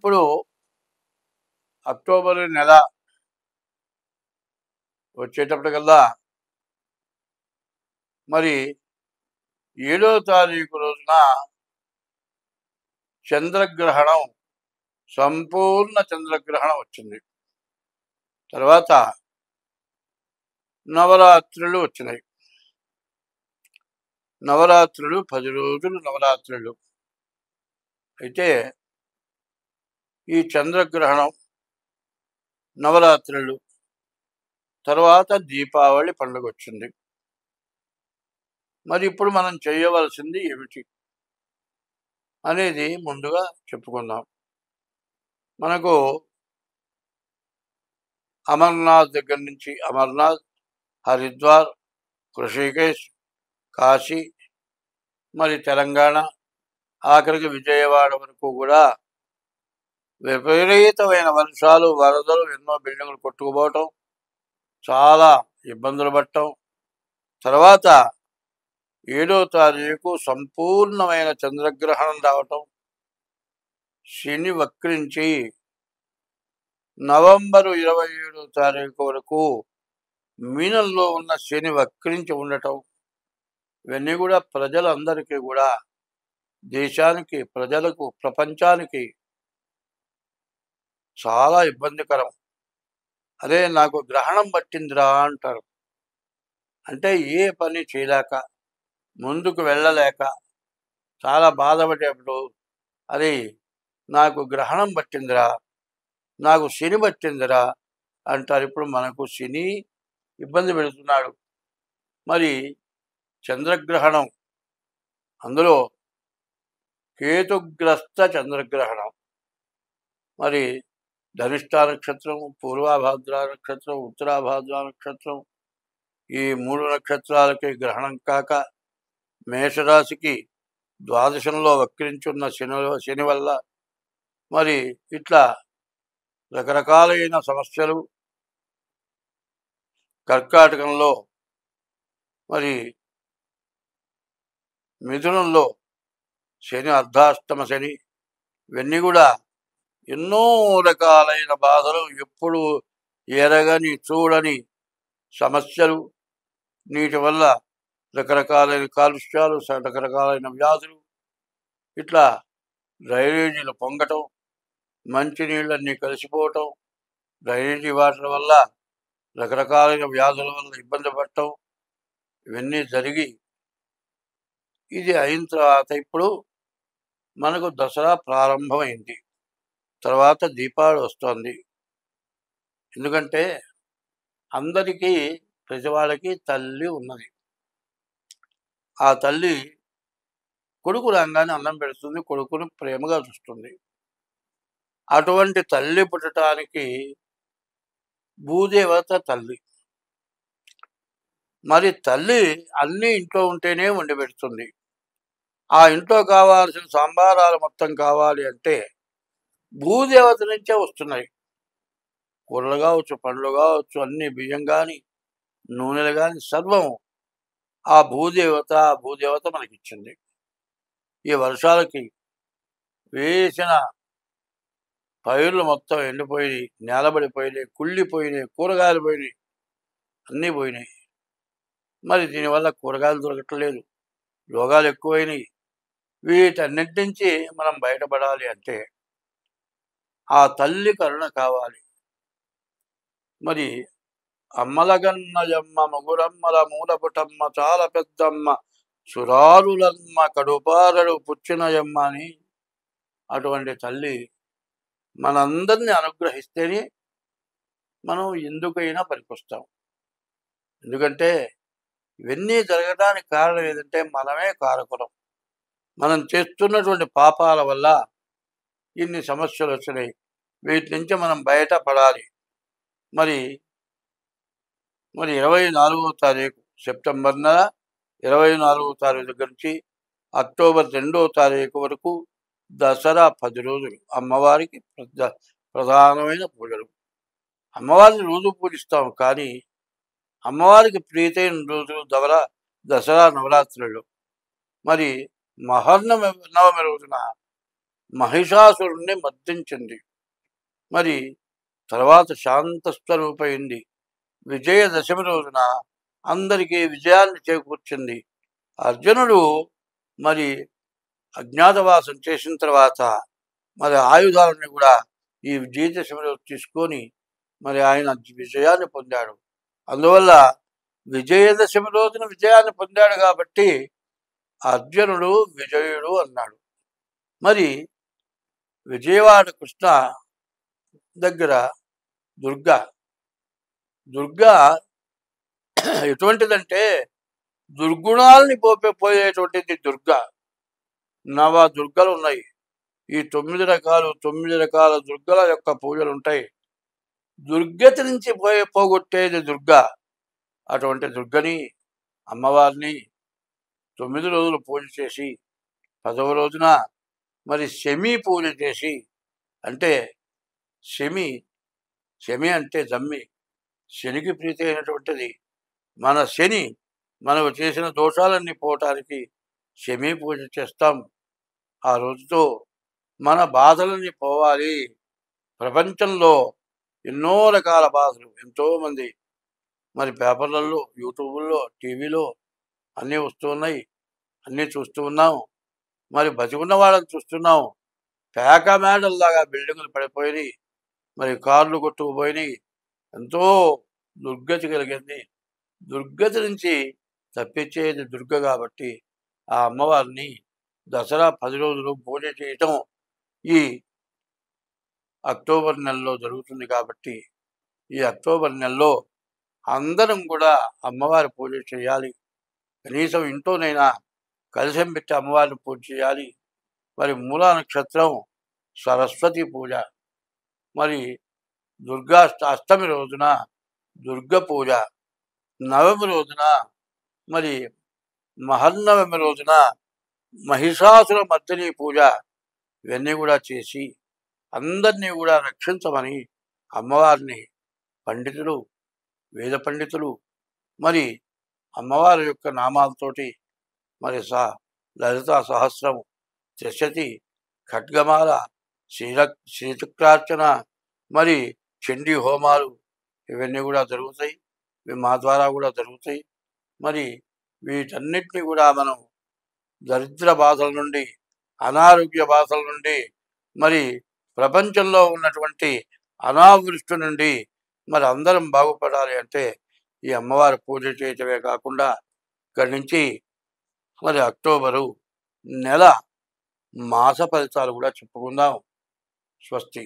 ఇప్పుడు అక్టోబర్ నెల వచ్చేటప్పటికల్లా మరి 7వ తారీఖు రోజున చంద్రగ్రహణం, సంపూర్ణ చంద్రగ్రహణం వచ్చింది. తర్వాత నవరాత్రులు వచ్చినాయి. నవరాత్రులు 10 రోజులు నవరాత్రులు. అయితే ఈ చంద్రగ్రహణం, నవరాత్రులు తర్వాత దీపావళి పండుగ వచ్చింది. మరి ఇప్పుడు మనం చేయవలసింది ఏమిటి అనేది ముందుగా చెప్పుకుందాం. మనకు అమర్నాథ్ దగ్గర నుంచి అమర్నాథ్, హరిద్వార్, ఋషికేశ్, కాశీ, మరి తెలంగాణ, ఆఖరికి విజయవాడ వరకు కూడా విపరీతమైన వర్షాలు, వరదలు, ఎన్నో బిల్డింగులు కొట్టుకుపోవటం, చాలా ఇబ్బందులు పడటం. తర్వాత 7వ తారీఖు సంపూర్ణమైన చంద్రగ్రహణం రావటం, శని వక్రించి నవంబరు 27వ తారీఖు వరకు మీనంలో ఉన్న శని వక్రించి ఉండటం, ఇవన్నీ కూడా ప్రజలందరికీ కూడా, దేశానికి, ప్రజలకు, ప్రపంచానికి చాలా ఇబ్బందికరం. అదే నాకు గ్రహణం పట్టిందిరా అంటారు. అంటే ఏ పని చేయలేక, ముందుకు వెళ్ళలేక, చాలా బాధపడేప్పుడు అది నాకు గ్రహణం పట్టిందిరా, నాకు శని పట్టిందిరా అంటారు. ఇప్పుడు మనకు శని ఇబ్బంది పెడుతున్నాడు. మరి చంద్రగ్రహణం, అందులో కేతుగ్రస్త చంద్రగ్రహణం. మరి ధనిష్ఠా నక్షత్రం, పూర్వాభాద్ర నక్షత్రం, ఉత్తరాభాద్ర నక్షత్రం, ఈ 3 నక్షత్రాలకి గ్రహణం కాక మేషరాశికి ద్వాదశంలో వక్రించున్న శని వల్ల మరి ఇట్లా రకరకాలైన సమస్యలు. కర్కాటకంలో, మరి మిథునంలో శని అర్ధాష్టమ శని, ఇవన్నీ కూడా ఎన్నో రకాలైన బాధలు, ఎప్పుడు ఎరగని చూడని సమస్యలు, నీటి వల్ల రకరకాలైన కాలుష్యాలు, రకరకాలైన వ్యాధులు, ఇట్లా డ్రైనేజీలు పొంగటం, మంచినీళ్ళన్నీ కలిసిపోవటం, డ్రైనేజీ వాటర్ వల్ల రకరకాలైన వ్యాధుల వల్ల ఇబ్బంది పడటం, ఇవన్నీ జరిగి ఇది అయిన తర్వాత ఇప్పుడు మనకు దసరా ప్రారంభమైంది. తర్వాత దీపావళి వస్తుంది. ఎందుకంటే అందరికీ, ప్రతి వాళ్ళకి తల్లి ఉన్నది. ఆ తల్లి కొడుకు రాగానే అన్నం పెడుతుంది, కొడుకుని ప్రేమగా చూస్తుంది. అటువంటి తల్లి పుట్టడానికి భూదేవత తల్లి. మరి తల్లి అన్ని ఇంట్లో ఉంటేనే వండి పెడుతుంది. ఆ ఇంట్లో కావాల్సిన సంబారాలు మొత్తం కావాలి అంటే భూదేవత నుంచే వస్తున్నాయి. కూరలు కావచ్చు, పండ్లు కావచ్చు, అన్ని బియ్యం కానీ, నూనెలు కానీ, సర్వం ఆ భూదేవత మనకిచ్చింది. ఈ వర్షాలకి వేసిన పైర్లు మొత్తం ఎండిపోయినాయి, నేలబడిపోయినాయి, కుళ్ళిపోయినాయి, కూరగాయలు పోయినాయి, అన్నీ పోయినాయి. మరి దీనివల్ల కూరగాయలు దొరకట్లేదు, రోగాలు ఎక్కువైనాయి. వీటన్నిటి నుంచి మనం బయటపడాలి అంటే ఆ తల్లి కరుణ కావాలి. మరి అమ్మలగన్నయమ్మ, మొగురమ్మల మూలపుటమ్మ, చాలా పెద్దమ్మ, సురారులమ్మ, కడుపారడు పుచ్చినయమ్మ అని అటువంటి తల్లి మనందరినీ అనుగ్రహిస్తేనే మనం ఎందుకైనా పనికొస్తాం. ఎందుకంటే ఇవన్నీ జరగడానికి కారణం ఏదంటే మనమే కారకులం. మనం చేస్తున్నటువంటి పాపాల వల్ల ఇన్ని సమస్యలు వచ్చినాయి. వీటి నుంచి మనం బయటపడాలి. మరి 24వ తారీఖు, సెప్టెంబర్ నెల 24వ తారీఖు దగ్గర నుంచి అక్టోబర్ 2వ తారీఖు వరకు దసరా 10 రోజులు అమ్మవారికి ప్రధానమైన పూజలు. అమ్మవారిని రోజు పూజిస్తాం, కానీ అమ్మవారికి ప్రీతైన రోజులు దసరా నవరాత్రులు. మరి నవమి రోజున మహిషాసురుణ్ణి మర్దించింది. మరి తర్వాత శాంతస్వరూపైంది. విజయదశమి రోజున అందరికీ విజయాన్ని చేకూర్చింది. అర్జునుడు మరి అజ్ఞాతవాసం చేసిన తర్వాత మరి ఆయుధాలను కూడా ఈ విజయదశమి రోజు తీసుకొని మరి ఆయన విజయాన్ని పొందాడు. అందువల్ల విజయదశమి రోజున విజయాన్ని పొందాడు కాబట్టి అర్జునుడు విజయుడు అన్నాడు. మరి విజయవాడ కృష్ణ దగ్గర దుర్గా దుర్గా ఎటువంటిదంటే దుర్గుణాలని పోయేటువంటిది దుర్గా. నవ దుర్గలు ఉన్నాయి. ఈ 9 రకాల దుర్గల యొక్క పూజలు ఉంటాయి. దుర్గతి నుంచి పోగొట్టేది దుర్గా. అటువంటి దుర్గని అమ్మవారిని 9 రోజులు పూజ చేసి 10వ రోజున మరి శమి పూజ చేసి, అంటే శమి అంటే జమ్మి, శనికి ప్రీతి అయినటువంటిది. మన శని మనకు చేసిన దోషాలన్నీ పోవటానికి శమి పూజ చేస్తాం. ఆ రోజుతో మన బాధలన్నీ పోవాలి. ప్రపంచంలో ఎన్నో రకాల బాధలు, ఎంతోమంది మరి పేపర్లలో, యూట్యూబుల్లో, టీవీలో అన్నీ వస్తూ ఉన్నాయి. అన్నీ చూస్తూ ఉన్నాం. మరి బతికున్న వాళ్ళని చూస్తున్నాం. పేక మేడల్లాగా బిల్డింగులు పడిపోయినాయి, మరి కార్లు కొట్టుకుపోయినాయి. ఎంతో దుర్గతి కలిగింది. దుర్గతి నుంచి తప్పించేది దుర్గ కాబట్టి ఆ అమ్మవారిని దసరా 10 రోజులు పూజ చేయటం ఈ అక్టోబర్ నెలలో జరుగుతుంది. కాబట్టి ఈ అక్టోబర్ నెలలో అందరం కూడా అమ్మవారి పూజ చేయాలి. కనీసం ఇంట్లోనైనా కలశం పెట్టి అమ్మవారిని పూజ చేయాలి. మరి మూలా నక్షత్రం సరస్వతి పూజ, మరి దుర్గా అష్టమి రోజున దుర్గ పూజ, నవమి రోజున మరి మహర్నవమి రోజున మహిషాసుర మర్దిని పూజ, ఇవన్నీ కూడా చేసి అందరినీ కూడా రక్షించమని అమ్మవారిని పండితులు, వేద పండితులు మరి అమ్మవారి యొక్క నామాలతోటి మరి లలితా సహస్రం, త్రిశతి, ఖడ్గమాల, శ్రీచక్రార్చన, మరి చండీ హోమాలు ఇవన్నీ కూడా జరుగుతాయి. ఇవి మా ద్వారా కూడా జరుగుతాయి. మరి వీటన్నిటినీ కూడా మనం దరిద్ర బాధల నుండి, అనారోగ్య బాధల నుండి, మరి ప్రపంచంలో ఉన్నటువంటి అనావృష్టి నుండి మరి అందరం బాగుపడాలి అంటే ఈ అమ్మవారి పూజ చేయటమే కాకుండా ఇక్కడి నుంచి మరి అక్టోబరు నెల మాస ఫలితాలు కూడా చెప్పుకుందాం. స్వస్తి.